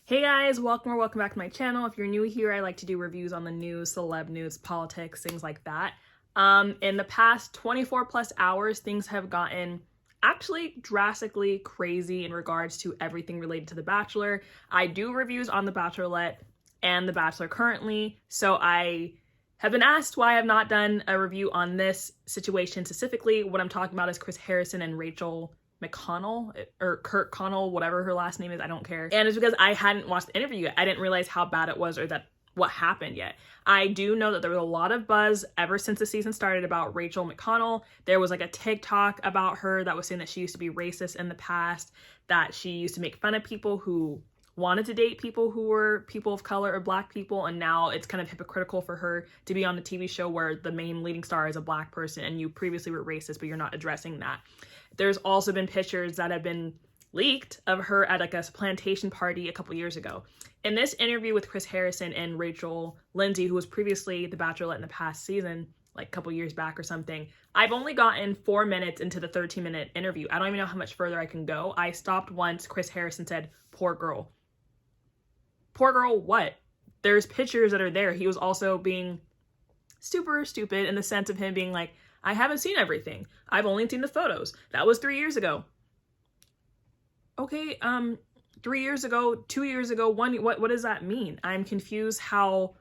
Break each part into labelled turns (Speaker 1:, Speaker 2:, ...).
Speaker 1: Hey guys, welcome back to my channel. If you're new here, I like to do reviews on the news, celeb news, politics, things like that. In the past 24 plus hours, things have gotten actually drastically crazy in regards to everything related to The Bachelor. I do reviews on The Bachelorette and The Bachelor currently, so I have been asked why I have not done a review on this situation specifically. What I'm talking about is Chris Harrison and Rachael McConnell or Kirkconnell, whatever her last name is, I don't care. And it's because I hadn't watched the interview yet. I didn't realize how bad it was or that what happened yet. I do know that there was a lot of buzz ever since the season started about Rachael McConnell. There was like a TikTok about her that was saying that she used to be racist in the past, that she used to make fun of people who wanted to date people who were people of color or black people, and now it's kind of hypocritical for her to be on a TV show where the main leading star is a black person and you previously were racist but you're not addressing that. There's also been pictures that have been leaked of her at like a plantation party a couple years ago. In this interview with Chris Harrison and Lindsay, who was previously the Bachelorette in the past season, like a couple years back or something, I've only gotten 4 minutes into the 13-minute interview. I don't even know how much further I can go. I stopped once Chris Harrison said, "Poor girl." Poor girl what? There's pictures that are there. He was also being super stupid in the sense of him being like, I haven't seen everything. I've only seen the photos. That was 3 years ago. Okay, 3 years ago, 2 years ago, what does that mean? I'm confused how,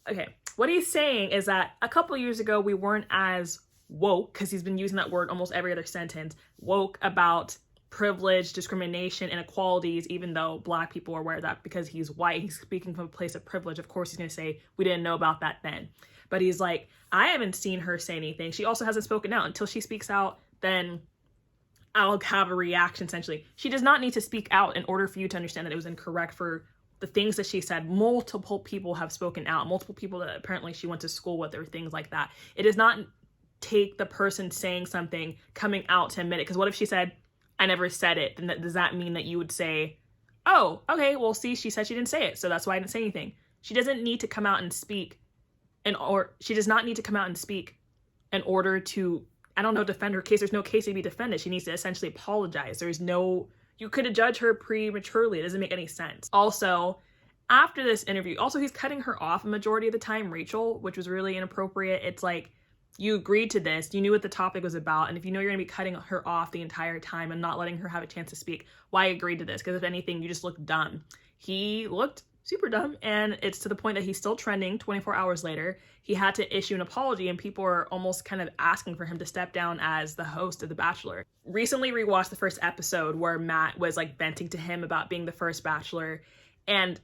Speaker 1: okay. What he's saying is that a couple years ago, we weren't as woke, because he's been using that word almost every other sentence, woke about privilege, discrimination, inequalities, even though black people are aware of that because he's white. He's speaking from a place of privilege. Of course, he's going to say, we didn't know about that then. But he's like, I haven't seen her say anything. She also hasn't spoken out. Until she speaks out, then I'll have a reaction, essentially. She does not need to speak out in order for you to understand that it was incorrect for the things that she said. Multiple people have spoken out. Multiple people that apparently she went to school with or things like that. It does not take the person saying something, coming out to admit it. Because what if she said, I never said it? Then does that mean that you would say, oh, okay, well, see, she said she didn't say it, so that's why I didn't say anything. She doesn't need to come out and speak, she does not need to come out and speak in order to, I don't know, defend her case. There's no case to be defended. She needs to essentially apologize. You could judge her prematurely. It doesn't make any sense. Also, after this interview, he's cutting her off a majority of the time, Rachael, which was really inappropriate. It's like, you agreed to this, you knew what the topic was about, and if you know you're going to be cutting her off the entire time and not letting her have a chance to speak, why agree to this? Because if anything, you just look dumb. He looked super dumb, and it's to the point that he's still trending 24 hours later. He had to issue an apology, and people are almost kind of asking for him to step down as the host of The Bachelor. Recently rewatched the first episode where Matt was like venting to him about being the first Bachelor, and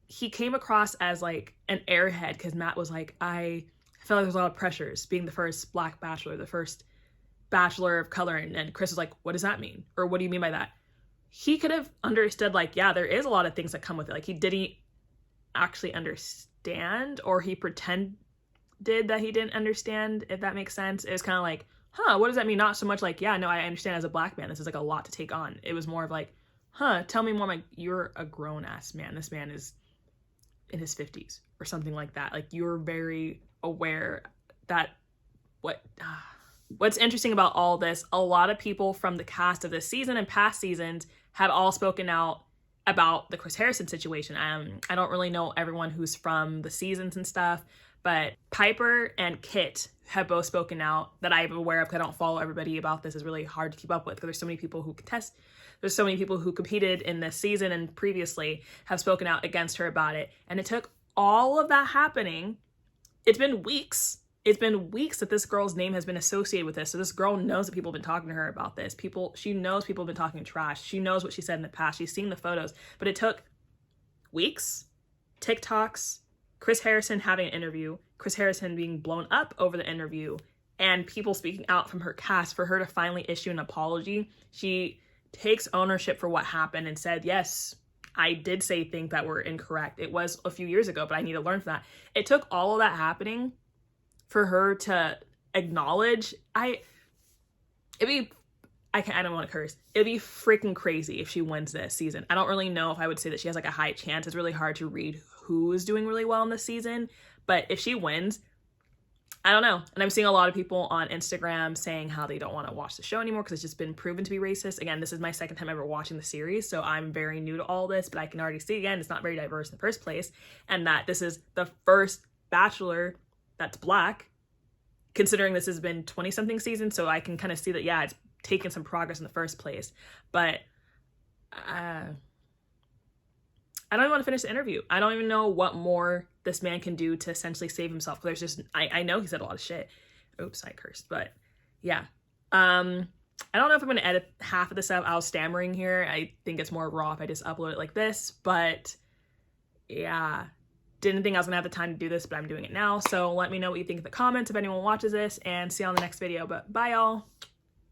Speaker 1: he came across as like an airhead because Matt was like, I felt like there's a lot of pressures being the first black bachelor, the first bachelor of color. And Chris was like, what does that mean? Or what do you mean by that? He could have understood, like, yeah, there is a lot of things that come with it. Like, he didn't actually understand, or he pretended that he didn't understand, if that makes sense. It was kind of like, what does that mean? Not so much like, yeah, no, I understand as a black man, this is like a lot to take on. It was more of like, tell me more. Like, you're a grown ass man. This man is in his 50s or something like that. Like, you're very aware that what's interesting about all this, a lot of people from the cast of this season and past seasons have all spoken out about the Chris Harrison situation. I don't really know everyone who's from the seasons and stuff, but Piper and Kit have both spoken out that I'm aware of, because I don't follow everybody about this. Is really hard to keep up with because there's so many people who contest. There's so many people who competed in this season and previously have spoken out against her about it. And it took all of that happening. It's been weeks. It's been weeks that this girl's name has been associated with this. So this girl knows that people have been talking to her about this. She knows people have been talking trash. She knows what she said in the past. She's seen the photos. But it took weeks, TikToks, Chris Harrison having an interview, Chris Harrison being blown up over the interview, and people speaking out from her cast for her to finally issue an apology. She takes ownership for what happened and said, yes, I did say things that were incorrect. It was a few years ago, but I need to learn from that. It took all of that happening for her to acknowledge. I don't want to curse. It'd be freaking crazy if she wins this season. I don't really know if I would say that she has like a high chance. It's really hard to read who is doing really well in this season. But if she wins, I don't know. And I'm seeing a lot of people on Instagram saying how they don't want to watch the show anymore because it's just been proven to be racist. Again, this is my second time ever watching the series, so I'm very new to all this, but I can already see, again, it's not very diverse in the first place, and that this is the first Bachelor that's Black, considering this has been 20-something seasons, so I can kind of see that, yeah, it's taken some progress in the first place. But I don't even want to finish the interview. I don't even know what more this man can do to essentially save himself. There's just, I know he said a lot of shit. Oops, I cursed. But yeah. I don't know if I'm going to edit half of this out. I was stammering here. I think it's more raw if I just upload it like this. But yeah. Didn't think I was going to have the time to do this, but I'm doing it now. So let me know what you think in the comments if anyone watches this, and see you on the next video. But bye, y'all.